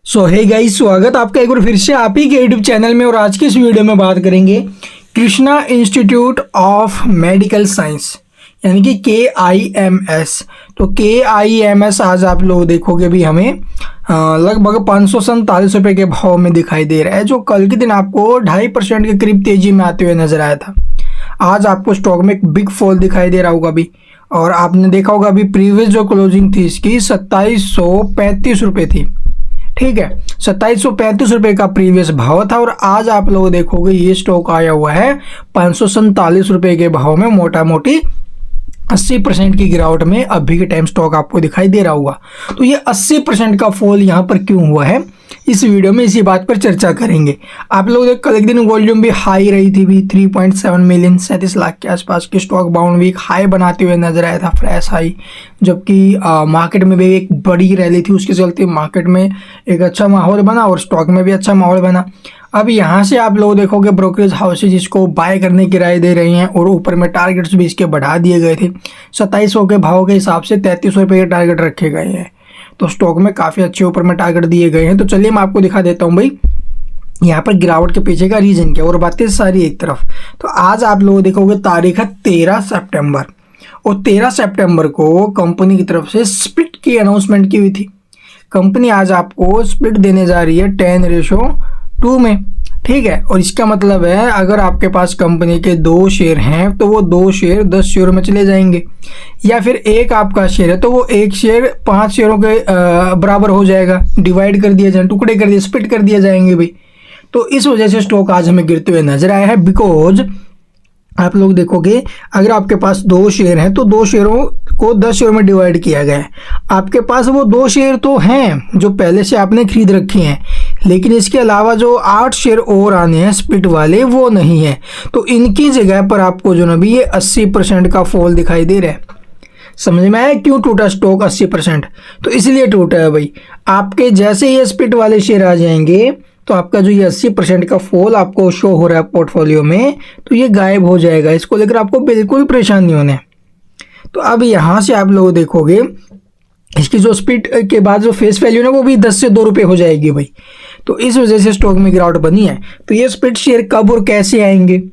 सो hey guys, स्वागत आपका एक बार फिर से आप ही के यूट्यूब चैनल में। और आज की इस वीडियो में बात करेंगे Krishna institute of medical science यानी कि KIMS। तो KIMS आज आप लोग देखोगे भी हमें लगभग 547 रुपये के भाव में दिखाई दे रहा है, जो कल के दिन आपको 2.5% के करीब तेजी में आते हुए नजर आया था। आज आपको स्टॉक में एक बिग फॉल दिखाई दे रहा होगा अभी, और आपने देखा होगा अभी प्रीवियस जो क्लोजिंग थी इसकी 2735 रुपये थी। ठीक है, 2735 रुपये का प्रीवियस भाव था, और आज आप लोग देखोगे ये स्टॉक आया हुआ है 547 रुपये के भाव में। मोटा मोटी 80% की गिरावट में अभी के टाइम स्टॉक आपको दिखाई दे रहा होगा। तो ये 80% का फॉल यहाँ पर क्यों हुआ है, इस वीडियो में इसी बात पर चर्चा करेंगे। आप लोग कल एक दिन वॉल्यूम भी हाई रही थी भी 3.7 मिलियन 37 लाख के आसपास की स्टॉक बाउंड वीक हाई बनाते हुए नजर आया था, फ्रेश हाई। जबकि मार्केट में भी एक बड़ी रैली थी, उसके चलते मार्केट में एक अच्छा माहौल बना और स्टॉक में भी अच्छा माहौल बना। अब यहाँ से आप लोग देखोगे ब्रोकरेज हाउसेज इसको बाय करने की राय दे रही हैं, और ऊपर में टारगेट्स भी इसके बढ़ा दिए गए थे। 2700 के भाव के हिसाब से 3300 रुपये के टारगेट रखे गए हैं, तो स्टॉक में काफ़ी अच्छे ऊपर में टारगेट दिए गए हैं। तो चलिए मैं आपको दिखा देता हूँ भाई यहाँ पर गिरावट के पीछे का रीजन क्या, और बातें सारी एक तरफ। तो आज आप लोग देखोगे तारीख है 13 सितंबर, और 13 सितंबर को कंपनी की तरफ से स्प्लिट की अनाउंसमेंट की हुई थी। कंपनी आज आपको स्प्लिट देने जा रही है 10:2 में। ठीक है, और इसका मतलब है अगर आपके पास कंपनी के 2 शेयर हैं तो वो 2 शेयर 10 शेयरों में चले जाएंगे, या फिर एक आपका शेयर है तो वो एक शेयर 5 शेयरों के बराबर हो जाएगा, डिवाइड कर दिया जाए, टुकड़े कर दिए, स्प्लिट कर दिए जाएंगे भाई। तो इस वजह से स्टॉक आज हमें गिरते हुए नजर आया है। बिकॉज आप लोग देखोगे अगर आपके पास 2 शेयर हैं तो 2 शेयरों को 10 शेयर में डिवाइड किया गया है। आपके पास वो 2 शेयर तो हैं जो पहले से आपने खरीद रखे हैं, लेकिन इसके अलावा जो 8 शेयर और आने हैं स्प्लिट वाले वो नहीं है। तो इनकी जगह पर आपको जो ना भी ये 80% का फॉल दिखाई दे रहा है। समझ में आया क्यों टूटा स्टॉक 80%? तो इसलिए टूटा है भाई। आपके जैसे ये स्प्लिट वाले शेयर आ जाएंगे तो आपका जो ये 80% का फॉल आपको शो हो रहा है पोर्टफोलियो में, तो ये गायब हो जाएगा। इसको लेकर आपको बिल्कुल परेशान नहीं होना है। तो अब यहाँ से आप लोग देखोगे इसकी जो स्प्लिट के बाद जो फेस वैल्यू है वो भी 10 से 2 रुपये हो जाएगी भाई। तो इस वजह से स्टॉक में गिरावट बनी है। तो ये स्प्लिट शेयर कब और कैसे आएंगे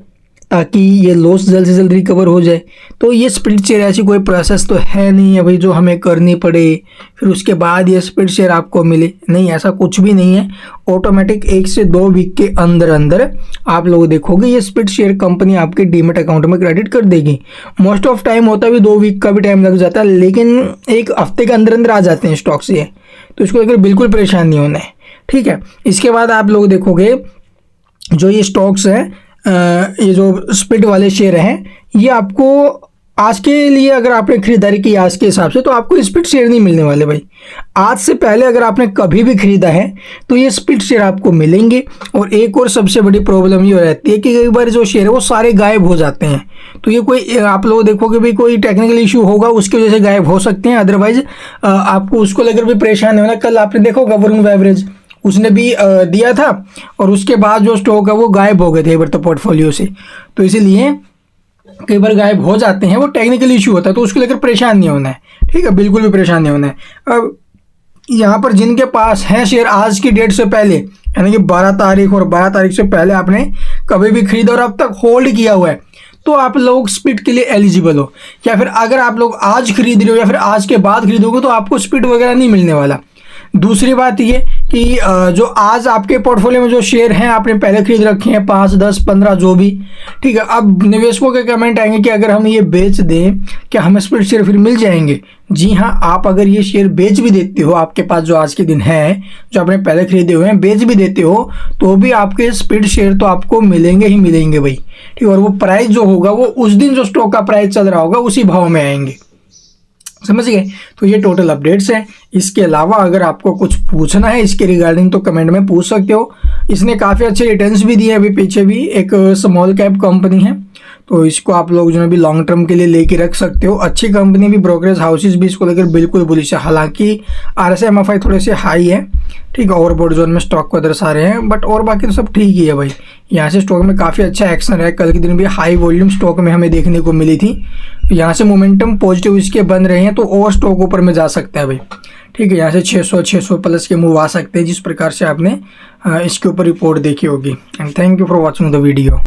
ताकि ये लॉस जल्द से जल्द रिकवर हो जाए? तो ये स्प्लिट शेयर ऐसी कोई प्रोसेस तो है नहीं है भाई जो हमें करनी पड़े फिर उसके बाद ये स्प्लिट शेयर आपको मिले। नहीं, ऐसा कुछ भी नहीं है। ऑटोमेटिक 1 से 2 वीक के अंदर अंदर आप लोग देखोगे ये स्प्लिट शेयर कंपनी आपके डीमेट अकाउंट में क्रेडिट कर देगी। मोस्ट ऑफ टाइम होता भी 2 वीक का भी टाइम लग जाता है, लेकिन 1 हफ्ते के अंदर अंदर आ जाते हैं स्टॉक से। तो इसको लेकर बिल्कुल परेशान नहीं होना है। ठीक है, इसके बाद आप लोग देखोगे जो ये स्टॉक्स हैं, ये जो स्प्लिट वाले शेयर हैं, ये आपको आज के लिए अगर आपने खरीदारी की आज के हिसाब से तो आपको स्प्लिट शेयर नहीं मिलने वाले भाई। आज से पहले अगर आपने कभी भी खरीदा है तो ये स्प्लिट शेयर आपको मिलेंगे। और एक और सबसे बड़ी प्रॉब्लम ये रहती है कि कई बार जो शेयर है वो सारे गायब हो जाते हैं। तो ये कोई आप लोग देखोगे भाई कोई टेक्निकल इशू होगा उसकी वजह से गायब हो सकते हैं, अदरवाइज आपको उसको लेकर भी परेशान होना। कल आपने देखा होगा वरुण बेवरेज उसने भी दिया था, और उसके बाद जो स्टॉक है वो गायब हो गए थे तो पोर्टफोलियो से। तो इसीलिए कई बार गायब हो जाते हैं, वो टेक्निकल इशू होता है, तो उसको लेकर परेशान नहीं होना है। ठीक है, बिल्कुल भी परेशान नहीं होना है। अब यहाँ पर जिनके पास है शेयर आज की डेट से पहले यानी कि 12 तारीख और 12 तारीख से पहले आपने कभी भी खरीदा और अब तक होल्ड किया हुआ है, तो आप लोग स्प्लिट के लिए एलिजिबल हो। या फिर अगर आप लोग आज खरीद रहे हो या फिर आज के बाद खरीदोगे तो आपको स्प्लिट वगैरह नहीं मिलने वाला। दूसरी बात ये कि जो आज आपके पोर्टफोलियो में जो शेयर हैं आपने पहले खरीद रखे हैं 5, 10, 15 जो भी। ठीक है, अब निवेशकों के कमेंट आएंगे कि अगर हम ये बेच दें क्या हमें स्प्लिट शेयर फिर मिल जाएंगे? जी हाँ, आप अगर ये शेयर बेच भी देते हो, आपके पास जो आज के दिन है जो आपने पहले खरीदे हुए हैं बेच भी देते हो, तो भी आपके स्प्लिट शेयर तो आपको मिलेंगे ही मिलेंगे भाई। ठीक है, और वो प्राइस जो होगा वो उस दिन जो स्टॉक का प्राइस चल रहा होगा उसी भाव में आएंगे। समझ गए? तो ये टोटल अपडेट्स हैं। इसके अलावा अगर आपको कुछ पूछना है इसके रिगार्डिंग तो कमेंट में पूछ सकते हो। इसने काफ़ी अच्छे रिटर्न्स भी दिए, अभी पीछे भी एक स्मॉल कैप कंपनी है, तो इसको आप लोग जो है भी लॉन्ग टर्म के लिए लेके रख सकते हो। अच्छी कंपनी भी, ब्रोकरेज हाउसेस भी इसको लेकर बिल्कुल बुलिश है। हालांकि RSI MFI थोड़े से हाई है, ठीक है, ओवरबॉट जोन में स्टॉक को दर्शा रहे हैं, बट और बाकी तो सब ठीक ही है भाई। यहाँ से स्टॉक में काफ़ी अच्छा एक्शन है। कल के दिन भी हाई वॉल्यूम स्टॉक में हमें देखने को मिली थी। तो यहाँ से मोमेंटम पॉजिटिव इसके बन रहे हैं, तो और स्टॉक ऊपर में जा सकता है भाई, ठीक है। यहाँ से 600 प्लस के मूव आ सकते हैं, जिस प्रकार से आपने इसके ऊपर रिपोर्ट देखी होगी। And thank you for watching the video.